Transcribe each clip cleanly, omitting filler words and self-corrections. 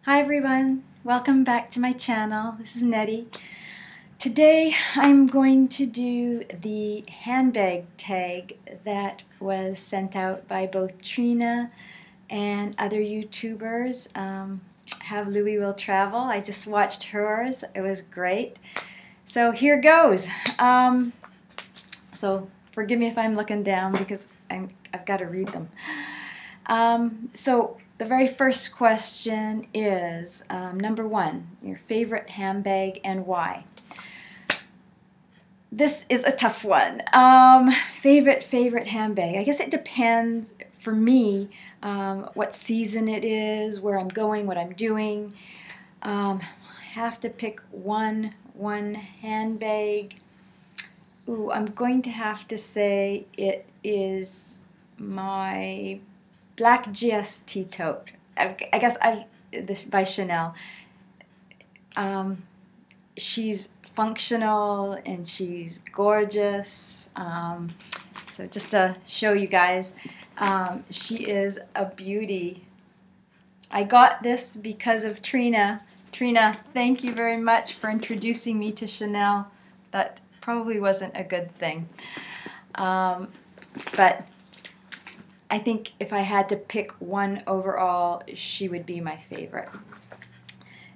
Hi everyone, welcome back to my channel. This is Nettie. Today I'm going to do the handbag tag that was sent out by both Trina and other YouTubers. Have Louis Will Travel. I just watched hers. It was great. So here goes. So forgive me if I'm looking down because I've got to read them. So the very first question is, number one, your favorite handbag and why? This is a tough one. Favorite handbag. I guess it depends for me what season it is, where I'm going, what I'm doing. I have to pick one handbag. Ooh, I'm going to have to say it is my black GST tote. I guess by Chanel. She's functional and she's gorgeous. So just to show you guys, she is a beauty. I got this because of Trina. Trina, thank you very much for introducing me to Chanel. That probably wasn't a good thing. But I think if I had to pick one overall, she would be my favorite.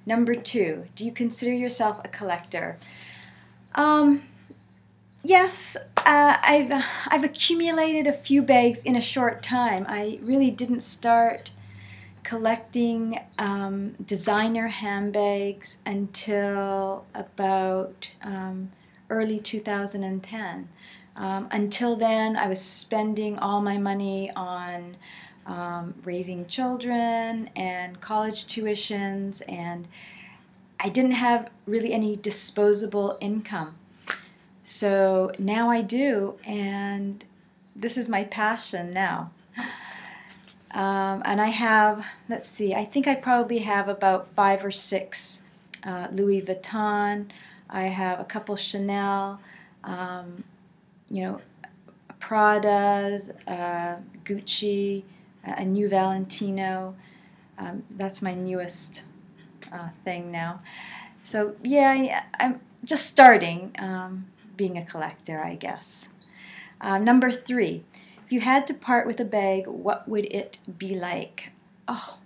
Number two, do you consider yourself a collector? Yes, I've accumulated a few bags in a short time. I really didn't start collecting designer handbags until about early 2010. Until then, I was spending all my money on raising children and college tuitions, and I didn't have really any disposable income. So now I do, and this is my passion now. And I have, let's see, I think I probably have about 5 or 6 Louis Vuitton. I have a couple Chanel, Prada's, Gucci, a new Valentino. That's my newest thing now. So yeah, I'm just starting being a collector, I guess. Number 3, if you had to part with a bag, what would it be like? Oh,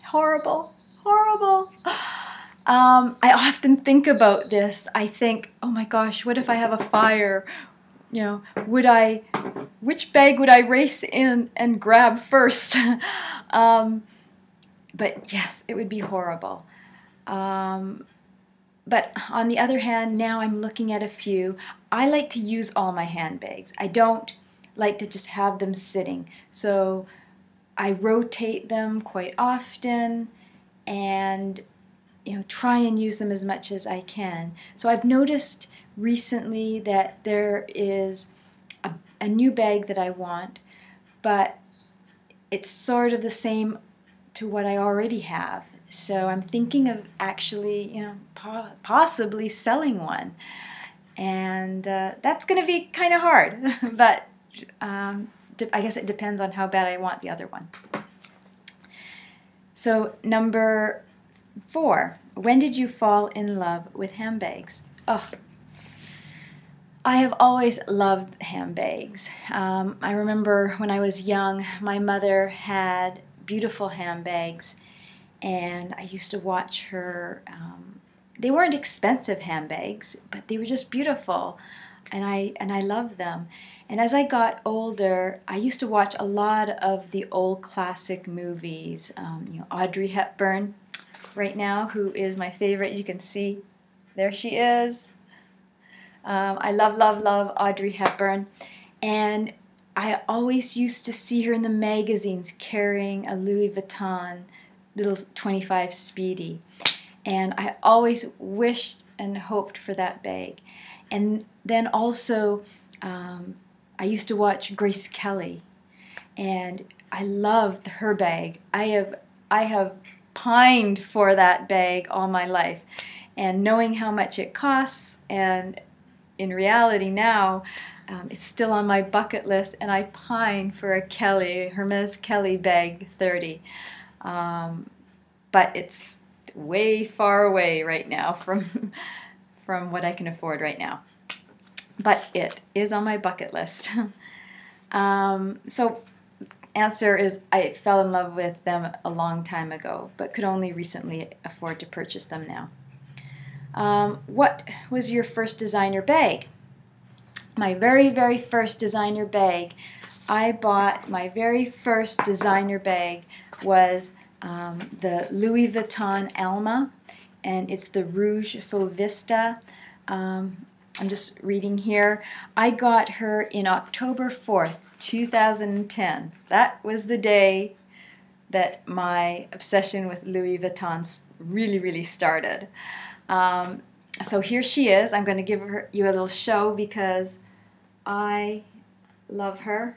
horrible, horrible. I often think about this. I think, oh my gosh, what if I have a fire? Which bag would I race in and grab first? But yes, it would be horrible. But on the other hand, now I'm looking at a few. I like to use all my handbags. I don't like to just have them sitting. So I rotate them quite often and try and use them as much as I can. So I've noticed recently that there is a new bag that I want, but it's sort of the same to what I already have. So I'm thinking of actually, possibly selling one. And that's going to be kind of hard, but I guess it depends on how bad I want the other one. So number 4, when did you fall in love with handbags? Oh, I have always loved handbags. I remember when I was young, my mother had beautiful handbags, and I used to watch her. They weren't expensive handbags, but they were just beautiful, and I loved them. And as I got older, I used to watch a lot of the old classic movies. Audrey Hepburn, right now, who is my favorite. You can see, there she is. I love Audrey Hepburn, and I always used to see her in the magazines carrying a Louis Vuitton little 25 Speedy, and I always wished and hoped for that bag. And then also I used to watch Grace Kelly, and I loved her bag. I have pined for that bag all my life, and knowing how much it costs, and in reality now, it's still on my bucket list, and I pine for a Kelly, Hermes Kelly bag 30. but it's way far away right now from from what I can afford right now. But it is on my bucket list. So answer is I fell in love with them a long time ago, but could only recently afford to purchase them now. What was your first designer bag? My very, very first designer bag, I bought my very first designer bag was the Louis Vuitton Alma, and it's the Rouge Fauviste. I'm just reading here. I got her in October 4th, 2010. That was the day that my obsession with Louis Vuitton really, really started. So here she is. I'm going to give you a little show because I love her.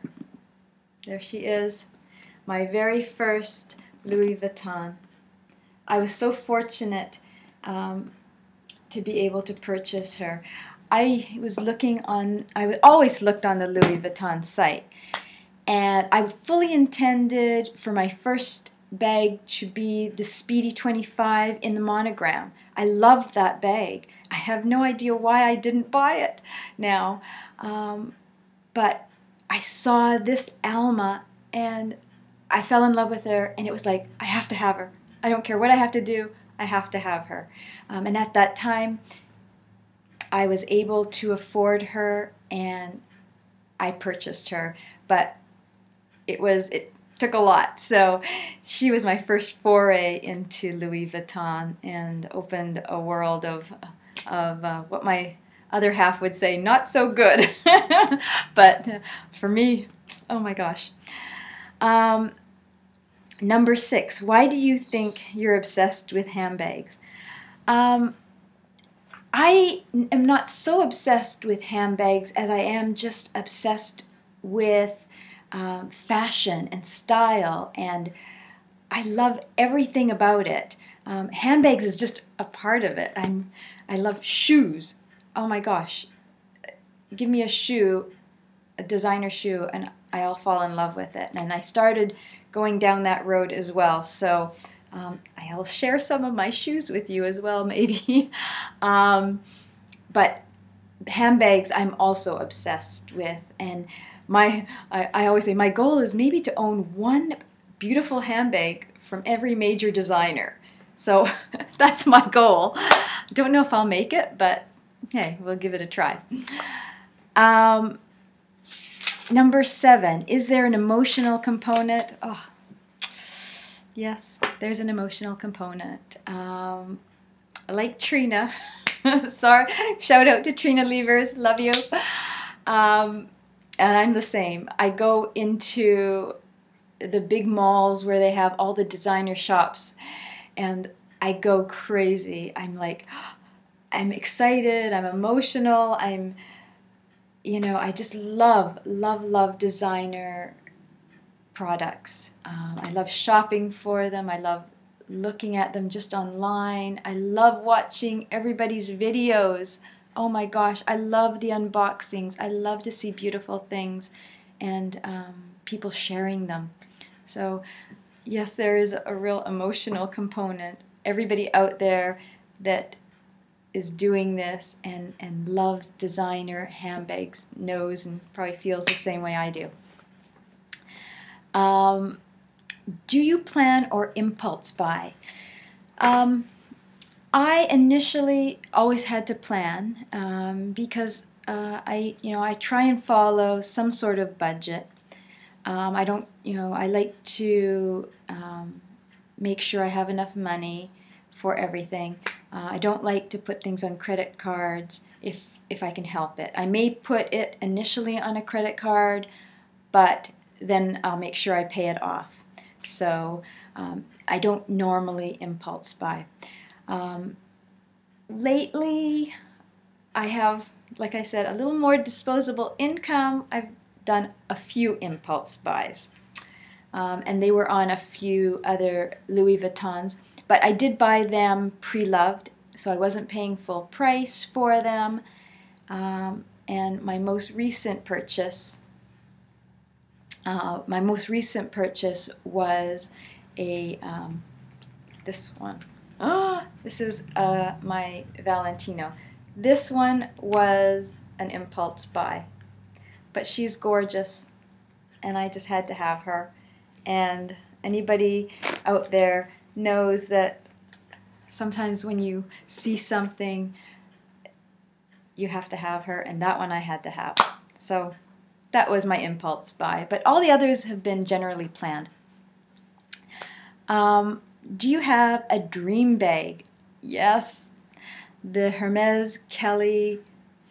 There she is. My very first Louis Vuitton. I was so fortunate to be able to purchase her. I always looked on the Louis Vuitton site, and I fully intended for my first bag to be the Speedy 25 in the Monogram. I loved that bag. I have no idea why I didn't buy it now, but I saw this Alma and I fell in love with her, and it was like, I have to have her. I don't care what I have to do, I have to have her. And at that time, I was able to afford her, and I purchased her. But it took a lot. So she was my first foray into Louis Vuitton and opened a world of what my other half would say, not so good. But for me, oh my gosh. Number 6, why do you think you're obsessed with handbags? I am not so obsessed with handbags as I am just obsessed with fashion and style, and I love everything about it. Handbags is just a part of it. I love shoes. Oh my gosh. Give me a shoe, a designer shoe, and I'll fall in love with it. And I started going down that road as well. So I'll share some of my shoes with you as well, maybe. But handbags I'm also obsessed with. And I always say my goal is maybe to own one beautiful handbag from every major designer. So that's my goal. Don't know if I'll make it, but hey, we'll give it a try. Number 7, is there an emotional component? Oh, yes, there's an emotional component. Like Trina, sorry, shout out to Trina Levers, love you. And I'm the same. I go into the big malls where they have all the designer shops, and I go crazy. I'm like, I'm excited, I'm emotional, I just love designer products. I love shopping for them. I love looking at them just online. I love watching everybody's videos. Oh my gosh, I love the unboxings. I love to see beautiful things and people sharing them. So yes, there is a real emotional component. Everybody out there that is doing this and loves designer handbags knows and probably feels the same way I do. Do you plan or impulse buy? I initially always had to plan because I try and follow some sort of budget. I don't, I like to make sure I have enough money for everything. I don't like to put things on credit cards if I can help it. I may put it initially on a credit card, but then I'll make sure I pay it off. So I don't normally impulse buy. Lately, I have, like I said, a little more disposable income. I've done a few impulse buys, and they were on a few other Louis Vuittons. But I did buy them pre-loved, so I wasn't paying full price for them. And my most recent purchase was a this one. Oh, this is my Valentino. This one was an impulse buy, but she's gorgeous, and I just had to have her. And anybody out there knows that sometimes when you see something, you have to have her, and that one I had to have. So that was my impulse buy, but all the others have been generally planned. Do you have a dream bag? Yes, the Hermes Kelly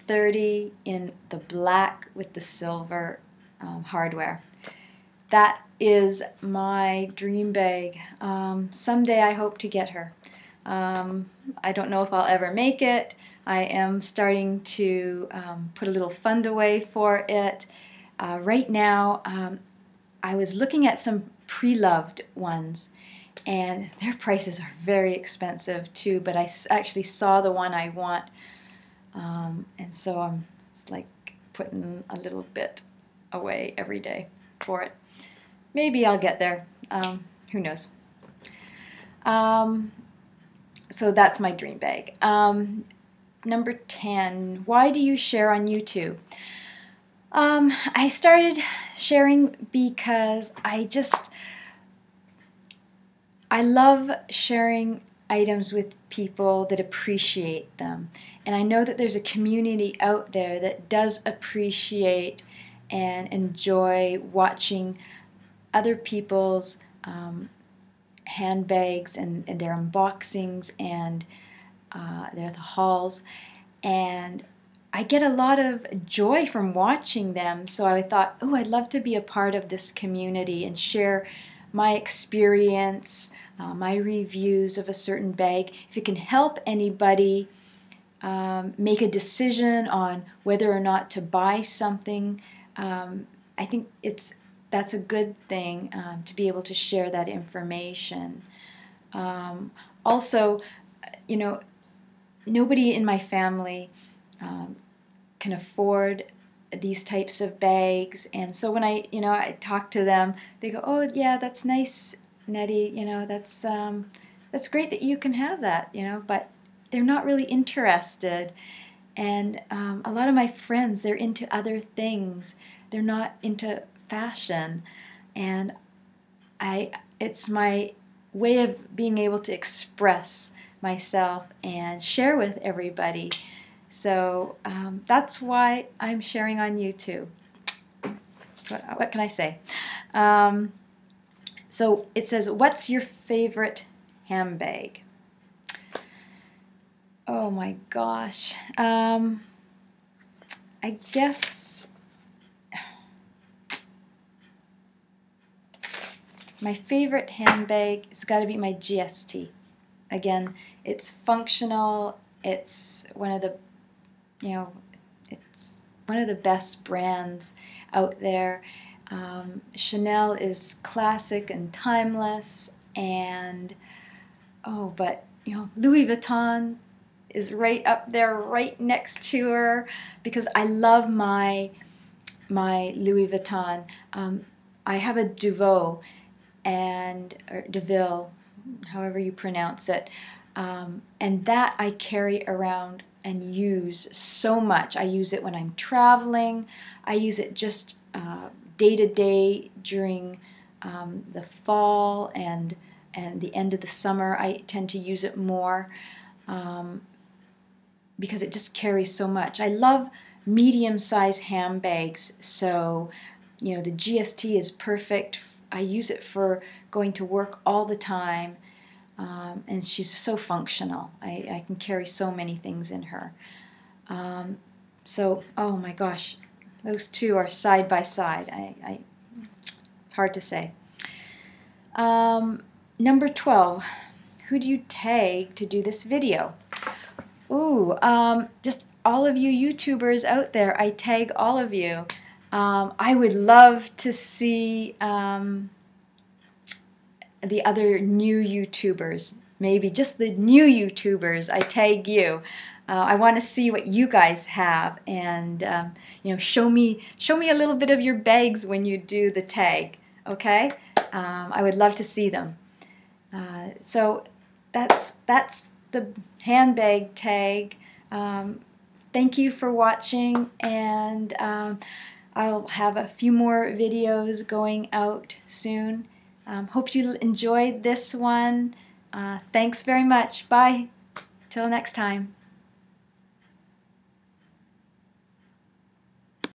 30 in the black with the silver hardware. That is my dream bag. Someday I hope to get her. I don't know if I'll ever make it. I am starting to put a little fund away for it. Right now, I was looking at some pre-loved ones, and their prices are very expensive too, but I actually saw the one I want, and so I'm like putting a little bit away every day for it. Maybe I'll get there. Who knows? So that's my dream bag. Number 10, why do you share on YouTube? I started sharing because I love sharing items with people that appreciate them. And I know that there's a community out there that does appreciate and enjoy watching other people's handbags and their unboxings and their hauls. And I get a lot of joy from watching them. So I thought, oh, I'd love to be a part of this community and share my experience, my reviews of a certain bag. If it can help anybody make a decision on whether or not to buy something, I think that's a good thing to be able to share that information. Also, you know, nobody in my family can afford these types of bags, and so when I talk to them, they go, "Oh yeah, that's nice, Nettie. That's great that you can have that. But they're not really interested." And a lot of my friends, they're into other things. They're not into fashion, and it's my way of being able to express myself and share with everybody. So that's why I'm sharing on YouTube. So what can I say? So it says, what's your favorite handbag? Oh my gosh. I guess my favorite handbag has got to be my GST. Again, it's functional. It's one of the it's one of the best brands out there. Chanel is classic and timeless, and but Louis Vuitton is right up there, right next to her, because I love my Louis Vuitton. I have a Deauville or Deauville, however you pronounce it, and that I carry around and use so much. I use it when I'm traveling. I use it just day to day during the fall and the end of the summer. I tend to use it more because it just carries so much. I love medium-sized handbags, so the GST is perfect. I use it for going to work all the time. And she's so functional. I can carry so many things in her. So, oh my gosh, those two are side by side. It's hard to say. Number 12, who do you tag to do this video? Ooh, just all of you YouTubers out there. I tag all of you. I would love to see the other new YouTubers, maybe just the new YouTubers. I tag you. I want to see what you guys have, and show me a little bit of your bags when you do the tag. Okay, I would love to see them. So that's the handbag tag. Thank you for watching, and I'll have a few more videos going out soon. Hope you enjoyed this one. Thanks very much. Bye. Till next time.